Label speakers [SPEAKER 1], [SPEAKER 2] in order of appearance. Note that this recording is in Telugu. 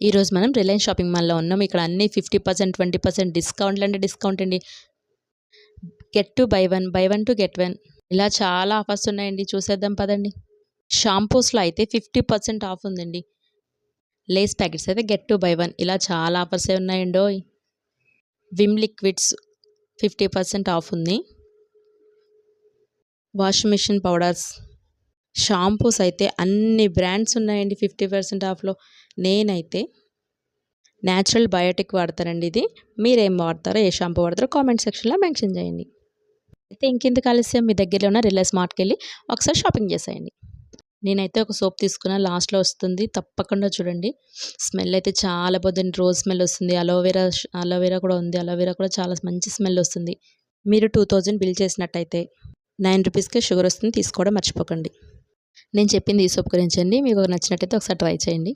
[SPEAKER 1] ఈరోజు మనం రిలయన్స్ షాపింగ్ మాల్లో ఉన్నాం. ఇక్కడ అన్ని 50%, 20% డిస్కౌంట్లు అంటే డిస్కౌంట్ అండి. Get to buy one to get one ఇలా చాలా ఆఫర్స్ ఉన్నాయండి. చూసేద్దాం పదండి. షాంపూస్లో అయితే 50% ఆఫ్ ఉందండి. లేస్ ప్యాకెట్స్ అయితే గెట్ టు బై వన్ ఇలా చాలా ఆఫర్సే ఉన్నాయండోయ్. విమ్ లిక్విడ్స్ 50% ఆఫ్ ఉంది. వాషింగ్ మిషన్ పౌడర్స్, షాంపూస్ అయితే అన్ని బ్రాండ్స్ ఉన్నాయండి 50% ఆఫ్లో. నేనైతే న్యాచురల్ బయోటిక్ వాడతానండి. ఇది మీరేం వాడతారో, ఏ షాంపూ వాడతారో కామెంట్ సెక్షన్లో మెన్షన్ చేయండి. అయితే ఇంకెందుకు ఆలస్యం, మీ దగ్గరలో ఉన్న రిలయన్స్ మార్ట్కి వెళ్ళి ఒకసారి షాపింగ్ చేసేయండి. నేనైతే ఒక సోప్ తీసుకున్నా, లాస్ట్లో వస్తుంది, తప్పకుండా చూడండి. స్మెల్ అయితే చాలా బాగుంది. రోజ్ స్మెల్ వస్తుంది. అలోవెరా కూడా ఉంది. అలోవెరా కూడా చాలా మంచి స్మెల్ వస్తుంది. మీరు 2000 బిల్ చేసినట్టయితే 9 రూపీస్కే షుగర్ వస్తుంది. తీసుకోవడం మర్చిపోకండి. నేను చెప్పింది ఈ సోప్ గురించి అండి. మీకు నచ్చినట్టయితే ఒకసారి ట్రై చేయండి.